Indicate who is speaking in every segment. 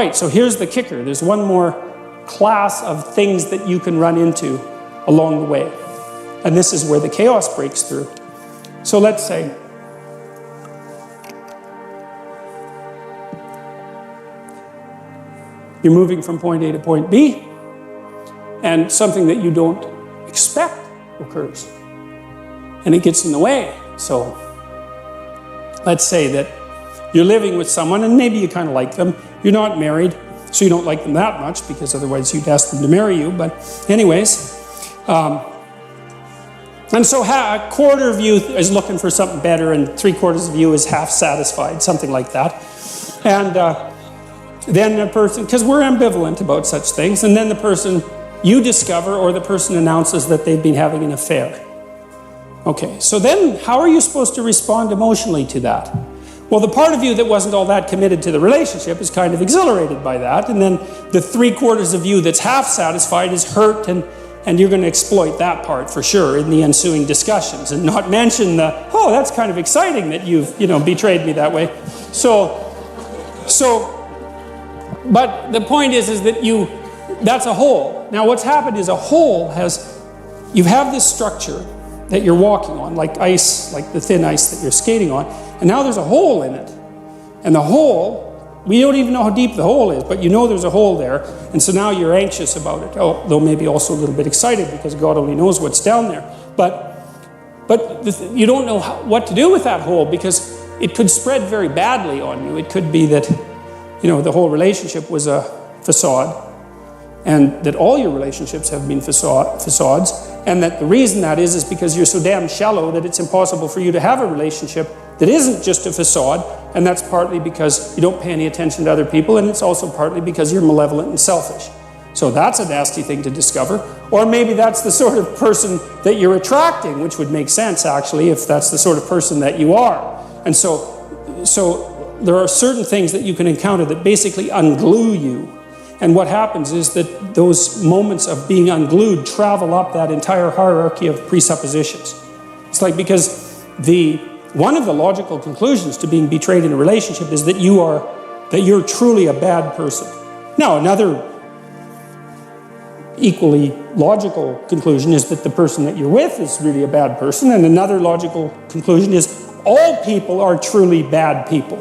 Speaker 1: right, so here's the kicker. There's one more class of things that you can run into along the way. And this is where the chaos breaks through. So let's say you're moving from point A to point B, and something that you don't expect occurs, and it gets in the way. So let's say that you're living with someone, and maybe you kind of like them. You're not married, so you don't like them that much, because otherwise you'd ask them to marry you. But anyways, and so a quarter of you is looking for something better, and 3/4 of you is half satisfied, something like that. And then the person, because we're ambivalent about such things, and then the person you discover, or the person announces that they've been having an affair. Okay, so then how are you supposed to respond emotionally to that? Well, the part of you that wasn't all that committed to the relationship is kind of exhilarated by that, and then the 3/4 of you that's half satisfied is hurt, and you're going to exploit that part for sure in the ensuing discussions, and not mention the, oh, that's kind of exciting that you've, betrayed me that way. But the point is that that's a hole. Now what's happened is a hole you have this structure that you're walking on, like ice, like the thin ice that you're skating on, and now there's a hole in it. And the hole, we don't even know how deep the hole is, but you know there's a hole there, and so now you're anxious about it, though maybe also a little bit excited, because God only knows what's down there. But you don't know what to do with that hole, because it could spread very badly on you. It could be that, the whole relationship was a facade, and that all your relationships have been facades, and that the reason that is because you're so damn shallow that it's impossible for you to have a relationship that isn't just a facade, and that's partly because you don't pay any attention to other people, and it's also partly because you're malevolent and selfish. So that's a nasty thing to discover. Or maybe that's the sort of person that you're attracting, which would make sense, actually, if that's the sort of person that you are. And so there are certain things that you can encounter that basically unglue you. And what happens is that those moments of being unglued travel up that entire hierarchy of presuppositions. It's like, because one of the logical conclusions to being betrayed in a relationship is that you're truly a bad person. Now, another equally logical conclusion is that the person that you're with is really a bad person, and another logical conclusion is all people are truly bad people.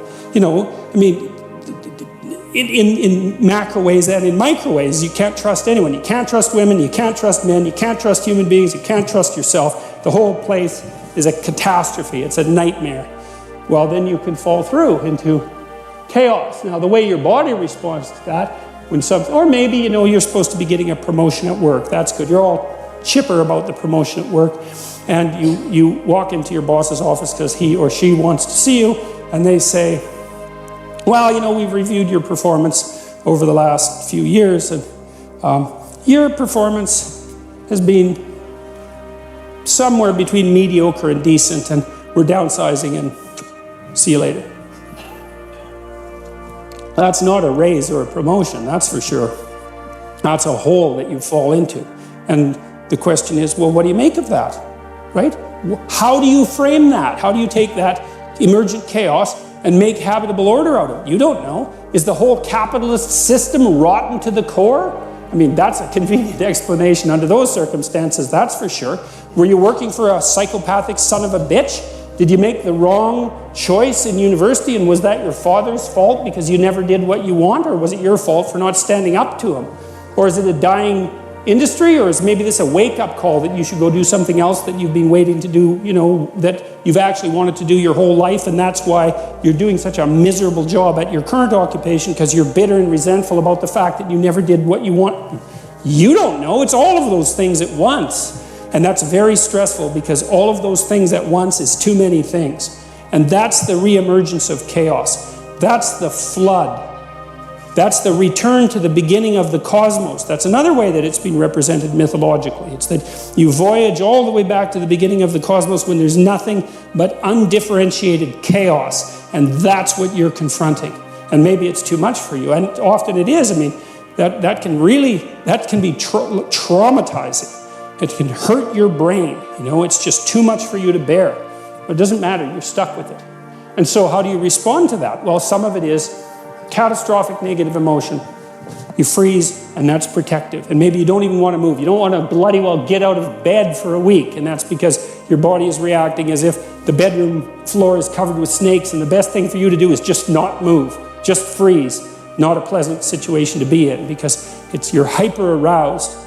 Speaker 1: In macro ways and in micro ways, you can't trust anyone. You can't trust women, you can't trust men, you can't trust human beings, you can't trust yourself. The whole place is a catastrophe, it's a nightmare. Well, then you can fall through into chaos. Now, the way your body responds to that, or maybe, you're supposed to be getting a promotion at work. That's good. You're all chipper about the promotion at work, and you walk into your boss's office because he or she wants to see you, and they say, well, we've reviewed your performance over the last few years, and your performance has been somewhere between mediocre and decent, and we're downsizing, and see you later. That's not a raise or a promotion, that's for sure. That's a hole that you fall into. And the question is, well, what do you make of that, right? How do you frame that? How do you take that emergent chaos and make habitable order out of it? You don't know. Is the whole capitalist system rotten to the core? I mean, that's a convenient explanation under those circumstances, that's for sure. Were you working for a psychopathic son of a bitch? Did you make the wrong choice in university, and was that your father's fault because you never did what you want, or was it your fault for not standing up to him? Or is it a dying industry, or is maybe this a wake-up call that you should go do something else that you've been waiting to do, that you've actually wanted to do your whole life, and that's why you're doing such a miserable job at your current occupation because you're bitter and resentful about the fact that you never did what you want? You don't know. It's all of those things at once. And that's very stressful, because all of those things at once is too many things. And that's the reemergence of chaos. That's the flood. That's the return to the beginning of the cosmos. That's another way that it's been represented mythologically. It's that you voyage all the way back to the beginning of the cosmos when there's nothing but undifferentiated chaos. And that's what you're confronting. And maybe it's too much for you. And often it is. I mean, that can be traumatizing. It can hurt your brain. It's just too much for you to bear. But it doesn't matter. You're stuck with it. And so how do you respond to that? Well, some of it is catastrophic negative emotion, you freeze, and that's protective. And maybe you don't even want to move. You don't want to bloody well get out of bed for a week, and that's because your body is reacting as if the bedroom floor is covered with snakes, and the best thing for you to do is just not move, just freeze. Not a pleasant situation to be in, because you're hyper aroused,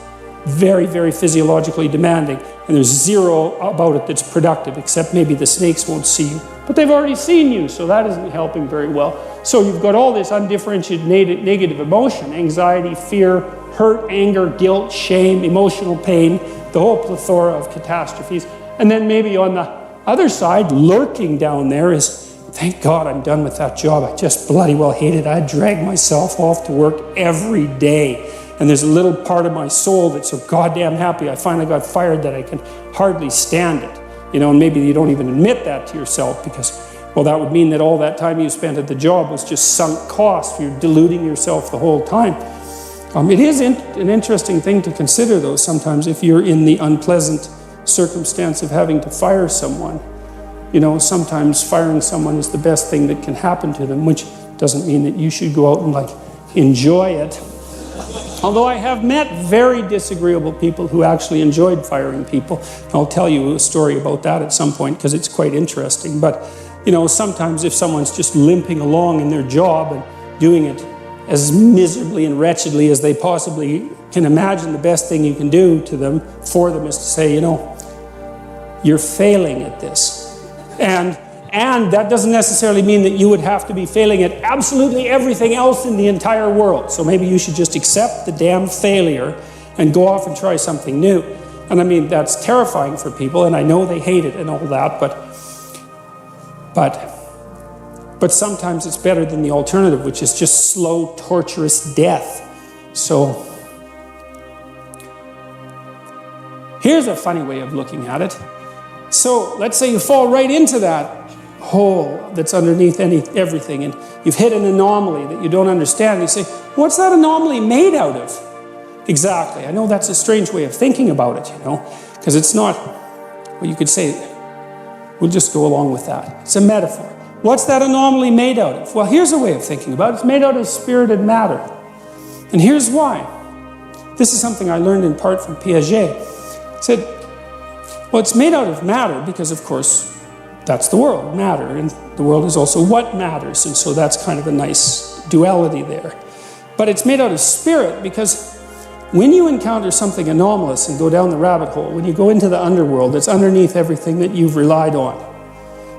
Speaker 1: very, very physiologically demanding, and there's zero about it that's productive, except maybe the snakes won't see you. But they've already seen you, so that isn't helping very well. So you've got all this undifferentiated negative emotion, anxiety, fear, hurt, anger, guilt, shame, emotional pain, the whole plethora of catastrophes. And then maybe on the other side, lurking down there is, thank God I'm done with that job. I just bloody well hate it. I drag myself off to work every day. And there's a little part of my soul that's so goddamn happy I finally got fired that I can hardly stand it. You know, and maybe you don't even admit that to yourself because, well, that would mean that all that time you spent at the job was just sunk cost. You're deluding yourself the whole time. It is an interesting thing to consider, though, sometimes if you're in the unpleasant circumstance of having to fire someone. You know, sometimes firing someone is the best thing that can happen to them, which doesn't mean that you should go out and, like, enjoy it. Although I have met very disagreeable people who actually enjoyed firing people. I'll tell you a story about that at some point because it's quite interesting. But, you know, sometimes if someone's just limping along in their job and doing it as miserably and wretchedly as they possibly can imagine, the best thing you can do to them, for them, is to say, you know, you're failing at this. And that doesn't necessarily mean that you would have to be failing at absolutely everything else in the entire world. So maybe you should just accept the damn failure and go off and try something new. And I mean, that's terrifying for people, and I know they hate it and all that, but sometimes it's better than the alternative, which is just slow, torturous death. So here's a funny way of looking at it. So let's say you fall right into that hole that's underneath everything, and you've hit an anomaly that you don't understand. You say, what's that anomaly made out of? Exactly. I know that's a strange way of thinking about it, you know, because it's not, well, you could say, we'll just go along with that. It's a metaphor. What's that anomaly made out of? Well, here's a way of thinking about it. It's made out of spirit and matter. And here's why. This is something I learned in part from Piaget. He said, well, it's made out of matter because, of course, that's the world, matter. And the world is also what matters. And so that's kind of a nice duality there. But it's made out of spirit because when you encounter something anomalous and go down the rabbit hole, when you go into the underworld that's underneath everything that you've relied on,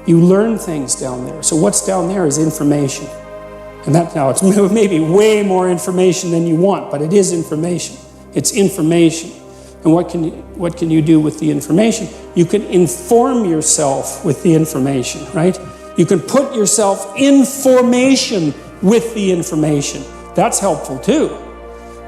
Speaker 1: you learn things down there. So what's down there is information. And that now, it's maybe way more information than you want, but it is information. It's information. And what can you do with the information? You can inform yourself with the information, right? You can put yourself in formation with the information. That's helpful too.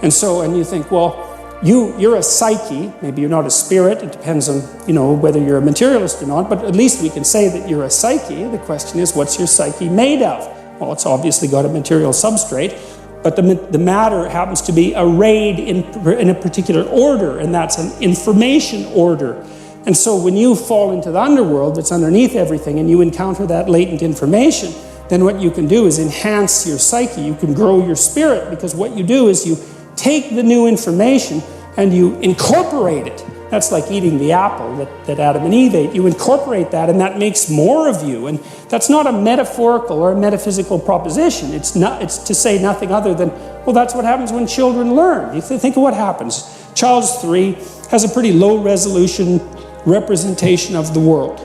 Speaker 1: And so, and you think, well, you're a psyche. Maybe you're not a spirit. It depends on, you know, whether you're a materialist or not, but at least we can say that you're a psyche. The question is, what's your psyche made of? Well, it's obviously got a material substrate, but the matter happens to be arrayed in a particular order, and that's an information order. And so when you fall into the underworld that's underneath everything and you encounter that latent information, then what you can do is enhance your psyche. You can grow your spirit, because what you do is you take the new information and you incorporate it. That's like eating the apple that Adam and Eve ate. You incorporate that, and that makes more of you. And that's not a metaphorical or a metaphysical proposition. It's to say nothing other than, well, that's what happens when children learn. You think of what happens. Child 3 has a pretty low resolution representation of the world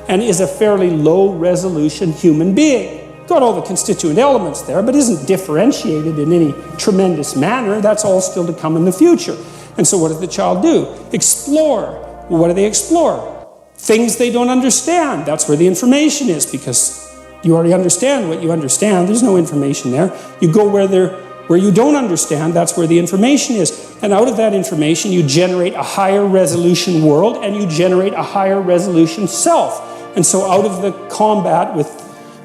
Speaker 1: and is a fairly low resolution human being. Got all the constituent elements there, but isn't differentiated in any tremendous manner. That's all still to come in the future. And so what does the child do? Explore. Well, what do they explore? Things they don't understand. That's where the information is, because you already understand what you understand. There's no information there. You go where you don't understand. That's where the information is. And out of that information, you generate a higher resolution world, and you generate a higher resolution self. And so out of the combat with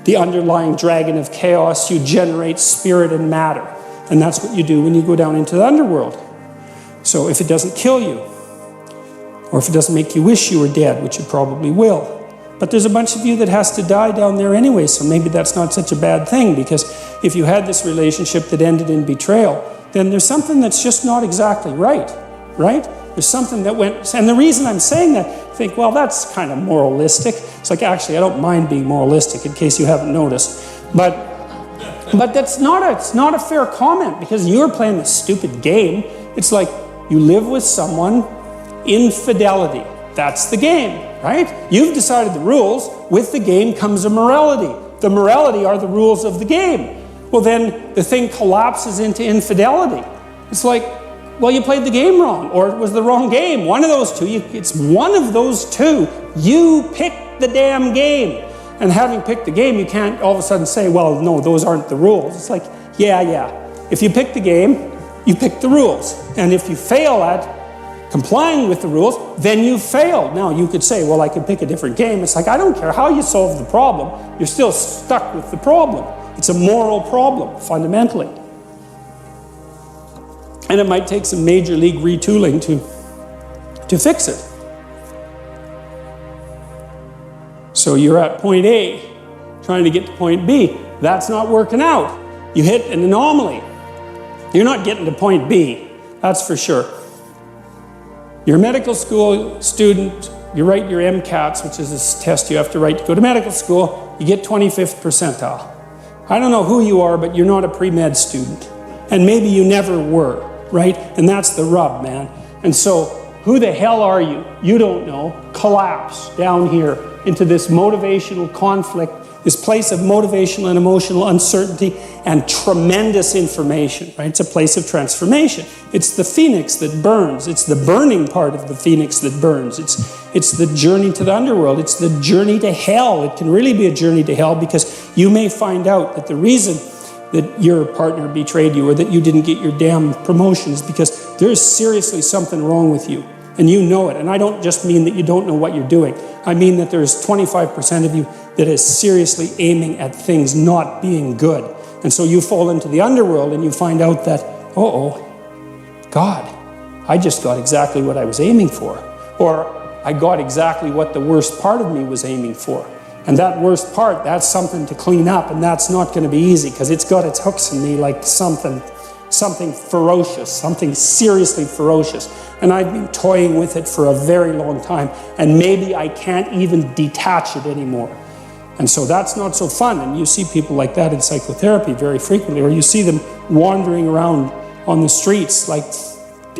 Speaker 1: the underlying dragon of chaos, you generate spirit and matter. And that's what you do when you go down into the underworld. So if it doesn't kill you, or if it doesn't make you wish you were dead, which it probably will, But there's a bunch of you that has to die down there anyway, so maybe that's not such a bad thing, because if you had this relationship that ended in betrayal, then there's something that's just not exactly right, right? There's something that went, and the reason I'm saying that, I think, well, that's kind of moralistic. It's like, actually, I don't mind being moralistic, in case you haven't noticed. But it's not a fair comment, because you're playing this stupid game. It's like, you live with someone, infidelity. That's the game, right? You've decided the rules. With the game comes a morality. The morality are the rules of the game. Well, then the thing collapses into infidelity. It's like, well, you played the game wrong, or it was the wrong game. One of those two. It's one of those two. You picked the damn game. And having picked the game, you can't all of a sudden say, well, no, those aren't the rules. It's like, yeah. If you pick the game, you pick the rules. And if you fail at complying with the rules, then you failed. Now, you could say, well, I could pick a different game. It's like, I don't care how you solve the problem. You're still stuck with the problem. It's a moral problem, fundamentally. And it might take some major league retooling to fix it. So you're at point A, trying to get to point B. That's not working out. You hit an anomaly. You're not getting to point B, that's for sure. You're a medical school student, you write your MCATs, which is this test you have to write to go to medical school, you get 25th percentile. I don't know who you are, but you're not a pre-med student. And maybe you never were, right? And that's the rub, man. And so, who the hell are you? You don't know. Collapse down here into this motivational conflict, this place of motivational and emotional uncertainty and tremendous information, right? It's a place of transformation. It's the phoenix that burns. It's the burning part of the phoenix that burns. It's the journey to the underworld. It's the journey to hell. It can really be a journey to hell, because you may find out that the reason that your partner betrayed you or that you didn't get your damn promotion is because there's seriously something wrong with you. And you know it. And I don't just mean that you don't know what you're doing. I mean that there's 25% of you that is seriously aiming at things not being good. And so you fall into the underworld and you find out that, God, I just got exactly what I was aiming for. Or I got exactly what the worst part of me was aiming for. And that worst part, that's something to clean up, and that's not going to be easy, because it's got its hooks in me like something ferocious, something seriously ferocious. And I've been toying with it for a very long time, and maybe I can't even detach it anymore. And so that's not so fun. And you see people like that in psychotherapy very frequently, or you see them wandering around on the streets like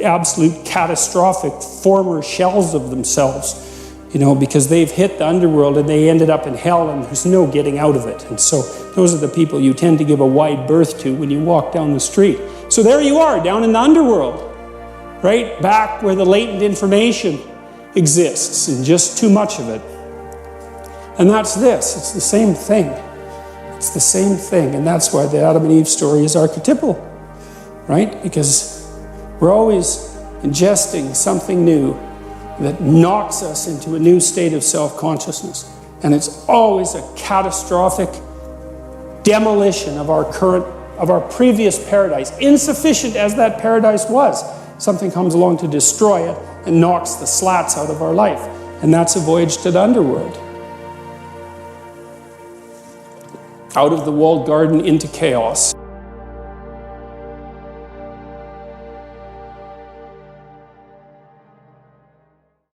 Speaker 1: absolute catastrophic former shells of themselves, because they've hit the underworld and they ended up in hell and there's no getting out of it. And so those are the people you tend to give a wide berth to when you walk down the street. So there you are, down in the underworld, right back where the latent information exists, and just too much of it. And that's this. It's the same thing. It's the same thing. And that's why the Adam and Eve story is archetypal, right? Because we're always ingesting something new that knocks us into a new state of self-consciousness. And it's always a catastrophic demolition of our previous paradise. Insufficient as that paradise was, something comes along to destroy it and knocks the slats out of our life. And that's a voyage to the underworld. Out of the walled garden into chaos.